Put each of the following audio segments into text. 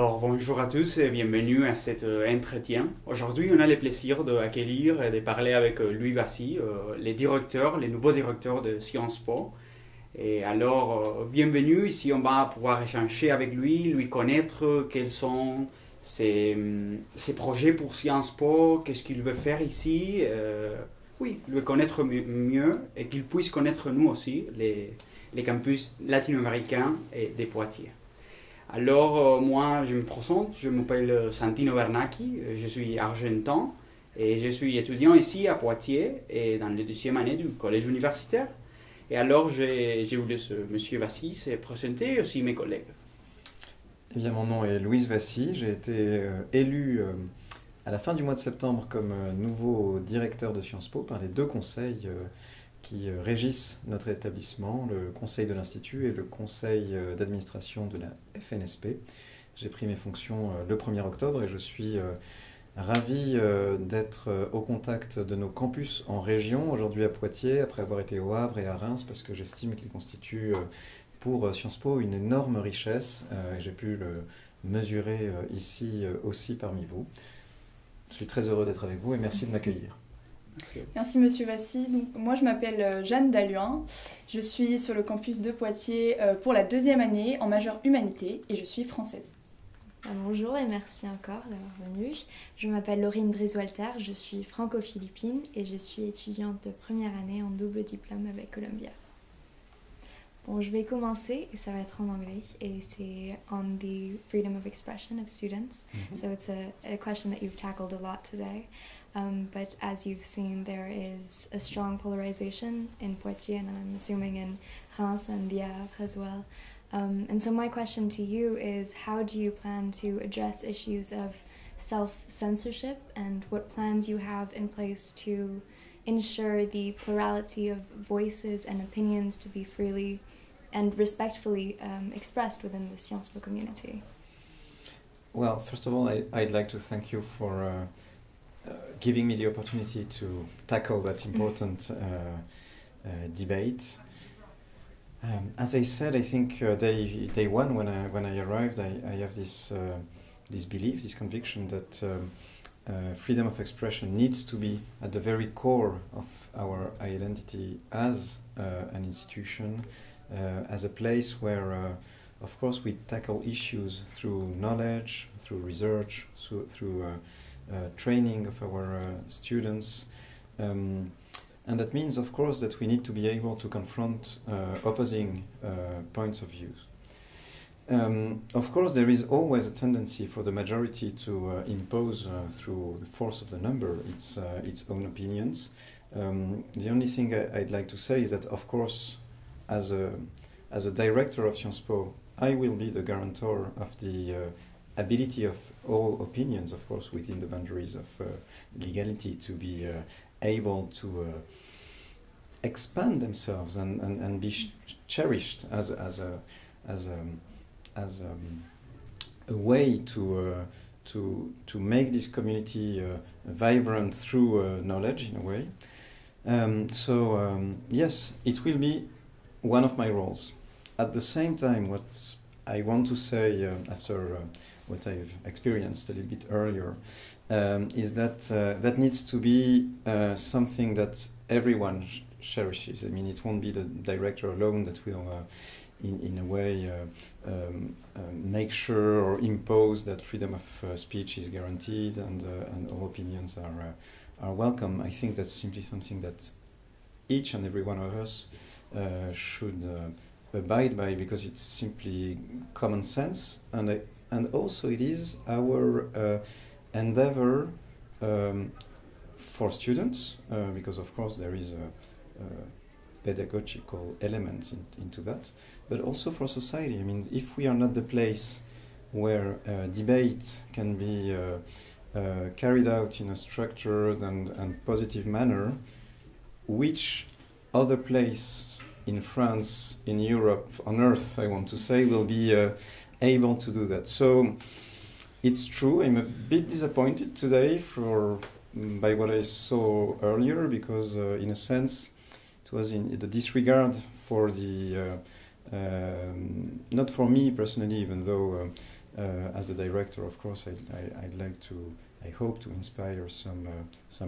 Alors, bonjour à tous et bienvenue à cet entretien. Aujourd'hui, on a le plaisir d'accueillir et de parler avec Louis Vassy, les nouveaux directeurs de Sciences Po. Et alors, bienvenue. Ici, on va pouvoir échanger avec lui connaître quels sont ses projets pour Sciences Po, qu'est-ce qu'il veut faire ici. Oui, le connaître mieux et qu'il puisse connaître nous aussi, les campus latino-américains et des Poitiers. Alors, moi, je me présente, je m'appelle Santino Bernacchi, je suis argentin et je suis étudiant ici à Poitiers et dans la deuxième année du collège universitaire. Et alors, j'ai voulu monsieur Vassy se présenter et aussi mes collègues. Eh bien, mon nom est Louis Vassy, j'ai été élu à la fin du mois de septembre comme nouveau directeur de Sciences Po par les deux conseils qui régissent notre établissement, le conseil de l'Institut et le conseil d'administration de la FNSP. J'ai pris mes fonctions le 1er octobre et je suis ravi d'être au contact de nos campus en région, aujourd'hui à Poitiers, après avoir été au Havre et à Reims, parce que j'estime qu'ils constituent pour Sciences Po une énorme richesse. J'ai pu le mesurer ici aussi parmi vous. Je suis très heureux d'être avec vous et merci de m'accueillir. Merci Monsieur Vassy. Donc, moi je m'appelle Jeanne Dalluin, je suis sur le campus de Poitiers pour la deuxième année en majeure humanité et je suis française. Bonjour et merci encore d'avoir venu. Je m'appelle Laurine Brice-Walter, je suis franco-philippine et je suis étudiante de première année en double diplôme avec Columbia. Bon, je vais commencer et ça va être en anglais et c'est on the freedom of expression of students. So it's a question that you've tackled a lot today. But as you've seen, there is a strong polarization in Poitiers and I'm assuming in Reims and the Havre as well. And so my question to you is, how do you plan to address issues of self-censorship and what plans you have in place to ensure the plurality of voices and opinions to be freely and respectfully expressed within the Sciences Po community? Well, first of all, I'd like to thank you for giving me the opportunity to tackle that important debate. As I said, I think day one when I arrived, I have this belief, this conviction that freedom of expression needs to be at the very core of our identity as an institution, as a place where, of course, we tackle issues through knowledge, through research, through training of our students. And that means, of course, that we need to be able to confront opposing points of view. Of course, there is always a tendency for the majority to impose, through the force of the number, its own opinions. The only thing I'd like to say is that, of course, as a director of Sciences Po, I will be the guarantor of the ability of all opinions, of course, within the boundaries of legality, to be able to expand themselves and be cherished as a way to make this community vibrant through knowledge, in a way. Yes, it will be one of my roles. At the same time, what I want to say after what I've experienced a little bit earlier is that that needs to be something that everyone cherishes. I mean, it won't be the director alone that will, in a way, make sure or impose that freedom of speech is guaranteed and all opinions are welcome. I think that's simply something that each and every one of us should abide by, because it's simply common sense, and also it is our endeavor for students, because of course there is a pedagogical element into that, but also for society. I mean, if we are not the place where debate can be carried out in a structured and positive manner, which other place in France, in Europe, on earth, I want to say, will be able to do that? So it's true, I'm a bit disappointed today by what I saw earlier, because in a sense it was in the disregard for the not for me personally, even though as the director, of course, I'd like to, I hope to inspire some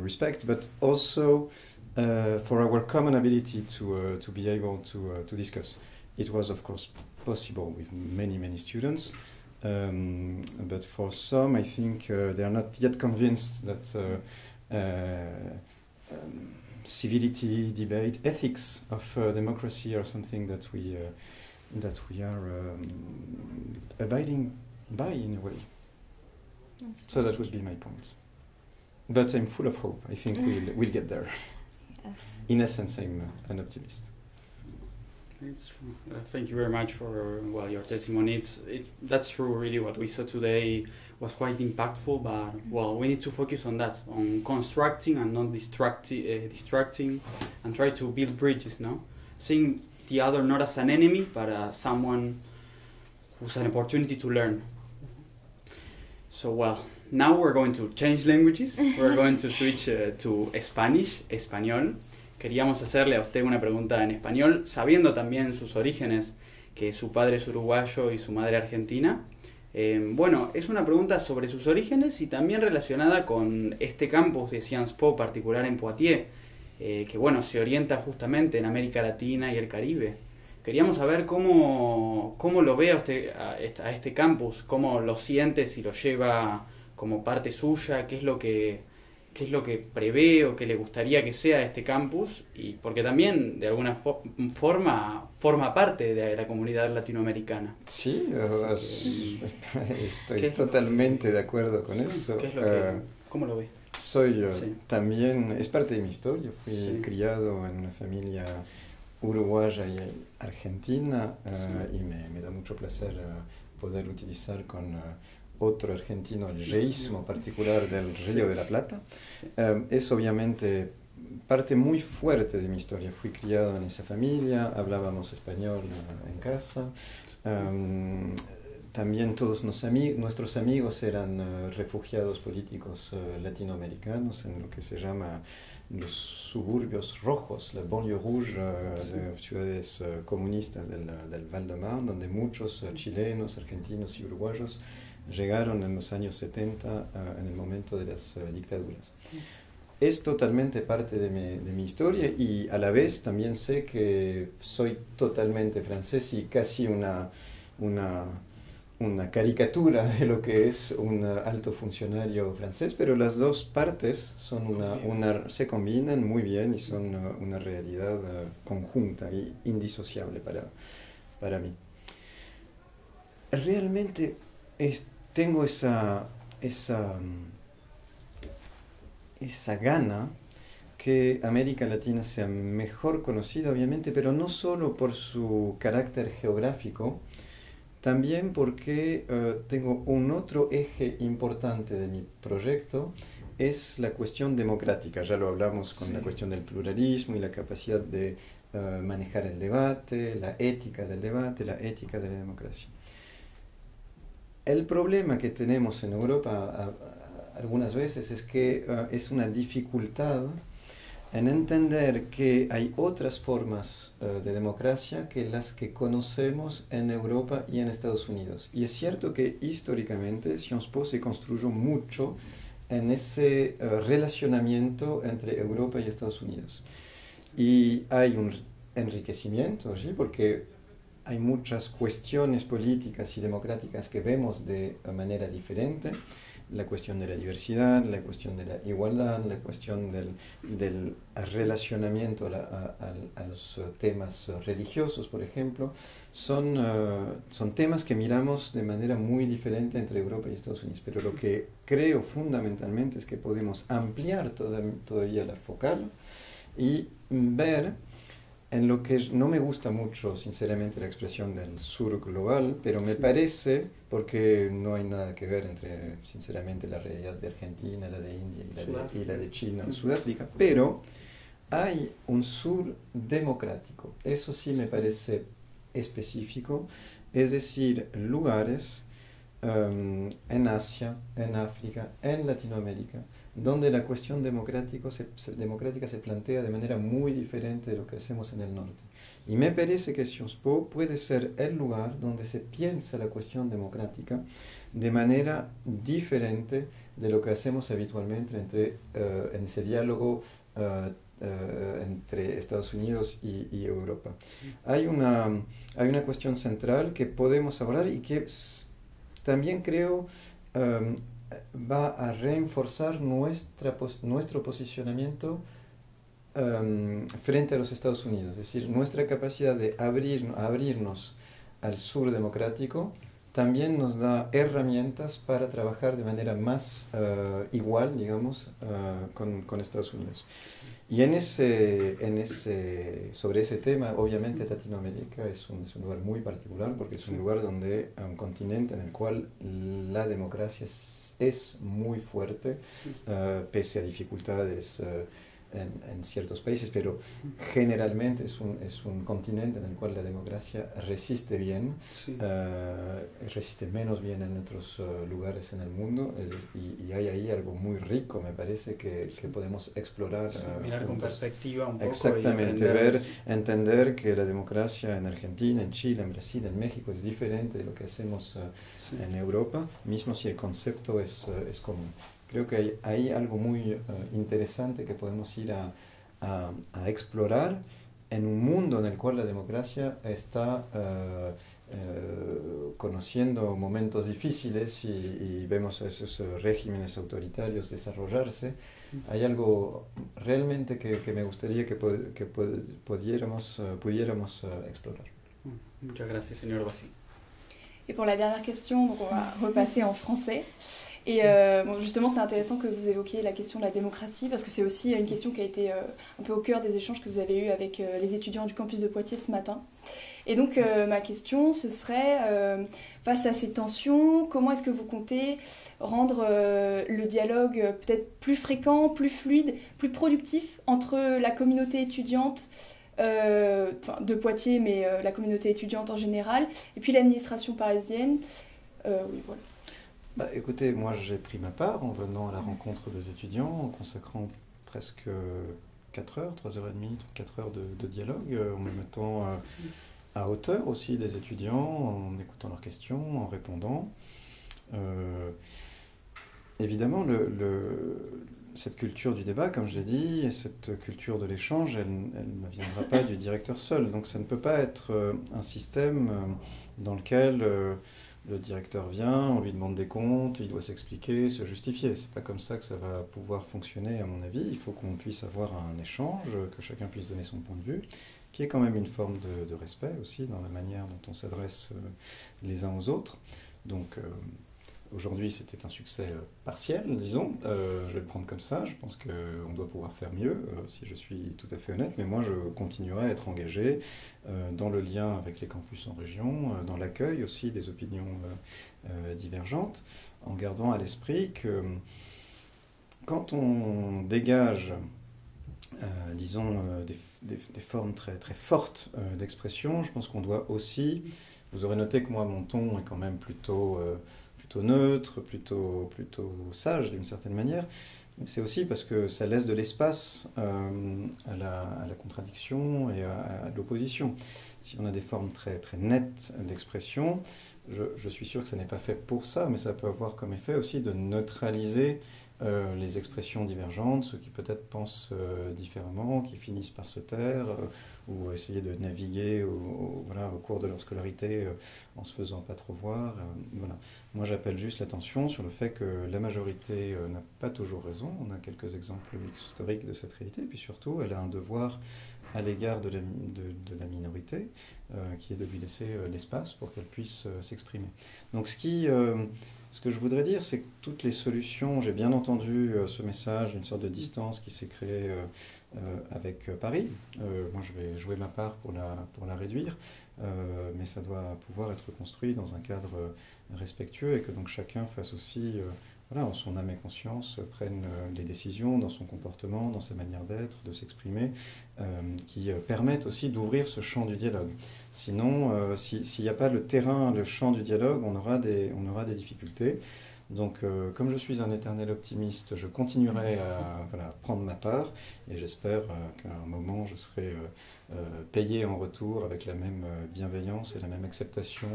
respect, but also for our common ability to be able to discuss. It was, of course, possible with many students, but for some, I think they are not yet convinced that civility, debate, ethics of democracy are something that we are abiding by in a way. So that would be my point. But I'm full of hope. I think we'll get there. Yes. In essence, I'm an optimist. It's true. Thank you very much for your testimony. That's true. Really, what we saw today was quite impactful. But we need to focus on that, on constructing and not distracting, and try to build bridges. No, seeing the other not as an enemy, but as someone who's an opportunity to learn. So now we're going to change languages. We're going to switch to Spanish, español. Queríamos hacerle a usted una pregunta en español, sabiendo también sus orígenes, que su padre es uruguayo y su madre argentina. Es una pregunta sobre sus orígenes y también relacionada con este campus de Sciences Po particular en Poitiers, que se orienta justamente en América Latina y el Caribe. Queríamos saber cómo lo ve a usted a este campus, cómo lo siente, si lo lleva como parte suya, qué es lo que prevé o que le gustaría que sea este campus, y porque también de alguna forma parte de la comunidad latinoamericana. Sí, estoy totalmente de acuerdo con eso. ¿Cómo lo ve? Soy también, es parte de mi historia, fui criado en una familia uruguaya y argentina, y me da mucho placer poder utilizar con otro argentino el reísmo particular del Río de la Plata. Es obviamente parte muy fuerte de mi historia. Fui criado en esa familia, hablábamos español en casa. También todos nuestros amigos eran refugiados políticos latinoamericanos en lo que se llama los suburbios rojos, la banlieue rouge de ciudades comunistas del Val-de-Marne, donde muchos chilenos, argentinos y uruguayos llegaron en los años 70 en el momento de las dictaduras. Es totalmente parte de mi historia, y a la vez también sé que soy totalmente francés y casi una caricatura de lo que es un alto funcionario francés, pero las dos partes se combinan muy bien y son una realidad conjunta y indisociable para mí. Realmente tengo esa gana que América Latina sea mejor conocida, obviamente, pero no solo por su carácter geográfico, también porque tengo un otro eje importante de mi proyecto, es la cuestión democrática. Ya lo hablamos con la cuestión del pluralismo y la capacidad de manejar el debate, la ética del debate, la ética de la democracia. El problema que tenemos en Europa algunas veces es que es una dificultad en entender que hay otras formas de democracia que las que conocemos en Europa y en Estados Unidos. Y es cierto que históricamente Sciences Po se construyó mucho en ese relacionamiento entre Europa y Estados Unidos. Y hay un enriquecimiento allí porque hay muchas cuestiones políticas y democráticas que vemos de manera diferente. La cuestión de la diversidad, la cuestión de la igualdad, la cuestión del relacionamiento a los temas religiosos, por ejemplo, son temas que miramos de manera muy diferente entre Europa y Estados Unidos. Pero lo que creo fundamentalmente es que podemos ampliar todavía la focal y ver en lo que no me gusta mucho, sinceramente, la expresión del sur global, pero me parece, porque no hay nada que ver entre, sinceramente, la realidad de Argentina, la de India y la de China o Sudáfrica, pero hay un sur democrático. Eso sí me parece específico, es decir, lugares en Asia, en África, en Latinoamérica, donde la cuestión democrática se plantea de manera muy diferente de lo que hacemos en el norte. Y me parece que Sciences Po puede ser el lugar donde se piensa la cuestión democrática de manera diferente de lo que hacemos habitualmente en ese diálogo entre Estados Unidos y Europa. Hay una cuestión central que podemos abordar y que también creo va a reforzar nuestro posicionamiento frente a los Estados Unidos, es decir, nuestra capacidad de abrirnos al sur democrático también nos da herramientas para trabajar de manera más igual, digamos, con Estados Unidos. Y sobre ese tema, obviamente Latinoamérica es un lugar muy particular porque es un lugar donde, un continente en el cual la democracia es muy fuerte, pese a dificultades en ciertos países, pero generalmente es un continente en el cual la democracia resiste bien, resiste menos bien en otros lugares en el mundo, y hay ahí algo muy rico, me parece, que podemos explorar. Mirar con perspectiva un poco. Exactamente, entender que la democracia en Argentina, en Chile, en Brasil, en México es diferente de lo que hacemos en Europa, mismo si el concepto es común. Creo que hay algo muy interesante que podemos ir a explorar en un mundo en el cual la democracia está conociendo momentos difíciles y vemos a esos regímenes autoritarios desarrollarse. Hay algo realmente que me gustaría que pudiéramos explorar. Muchas gracias, señor Bassi. Et pour la dernière question, donc on va repasser en français. Et bon, justement, c'est intéressant que vous évoquiez la question de la démocratie, parce que c'est aussi une question qui a été un peu au cœur des échanges que vous avez eus avec les étudiants du campus de Poitiers ce matin. Et donc, ma question, ce serait, face à ces tensions, comment est-ce que vous comptez rendre le dialogue peut-être plus fréquent, plus fluide, plus productif entre la communauté étudiante de Poitiers, mais la communauté étudiante en général, et puis l'administration parisienne. Oui, voilà. Bah, écoutez, moi j'ai pris ma part en venant à la rencontre des étudiants, en consacrant presque 4 heures, 3h30, 4 heures de dialogue, en me mettant à hauteur aussi des étudiants, en écoutant leurs questions, en répondant. Évidemment, cette culture du débat, comme je l'ai dit, et cette culture de l'échange, elle ne viendra pas du directeur seul. Donc ça ne peut pas être un système dans lequel le directeur vient, on lui demande des comptes, il doit s'expliquer, se justifier. C'est pas comme ça que ça va pouvoir fonctionner, à mon avis. Il faut qu'on puisse avoir un échange, que chacun puisse donner son point de vue, qui est quand même une forme de respect aussi dans la manière dont on s'adresse les uns aux autres. Donc aujourd'hui, c'était un succès partiel, disons. Je vais le prendre comme ça. Je pense qu'on doit pouvoir faire mieux, si je suis tout à fait honnête. Mais moi, je continuerai à être engagé dans le lien avec les campus en région, dans l'accueil aussi des opinions divergentes, en gardant à l'esprit que quand on dégage, disons, des formes très, très fortes d'expression, je pense qu'on doit aussi... Vous aurez noté que moi, mon ton est quand même plutôt neutre, plutôt sage d'une certaine manière. Mais c'est aussi parce que ça laisse de l'espace à la contradiction et à l'opposition. Si on a des formes très, très nettes d'expression, je suis sûr que ça n'est pas fait pour ça, mais ça peut avoir comme effet aussi de neutraliser les expressions divergentes, ceux qui peut-être pensent différemment, qui finissent par se taire ou essayer de naviguer au cours de leur scolarité en se faisant pas trop voir. Voilà. Moi, j'appelle juste l'attention sur le fait que la majorité n'a pas toujours raison. On a quelques exemples historiques de cette réalité, et puis surtout, elle a un devoir à l'égard de la minorité, qui est de lui laisser l'espace pour qu'elle puisse s'exprimer. Donc ce que je voudrais dire, c'est que toutes les solutions, j'ai bien entendu ce message d'une sorte de distance qui s'est créée avec Paris. Moi, je vais jouer ma part pour la réduire, mais ça doit pouvoir être construit dans un cadre respectueux et que donc chacun fasse aussi, en son âme et conscience, prenne les décisions dans son comportement, dans sa manière d'être, de s'exprimer, qui permettent aussi d'ouvrir ce champ du dialogue. Sinon, s'il n'y a pas le terrain, le champ du dialogue, on aura des difficultés. Donc, comme je suis un éternel optimiste, je continuerai à prendre ma part et j'espère qu'à un moment, je serai payé en retour avec la même bienveillance et la même acceptation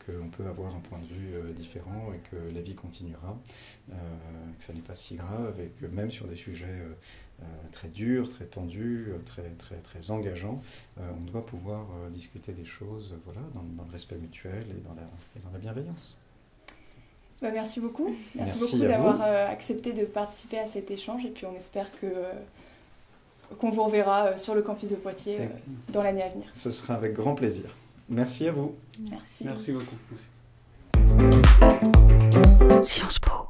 qu'on peut avoir un point de vue différent et que la vie continuera, que ça n'est pas si grave et que même sur des sujets très durs, très tendus, très engageants, on doit pouvoir discuter des choses dans le respect mutuel et dans la bienveillance. Merci beaucoup. Merci beaucoup à d'avoir vous. Accepté de participer à cet échange et puis on espère qu'on vous reverra sur le campus de Poitiers dans l'année à venir. Ce sera avec grand plaisir. Merci à vous. Merci. Merci beaucoup. Sciences Po.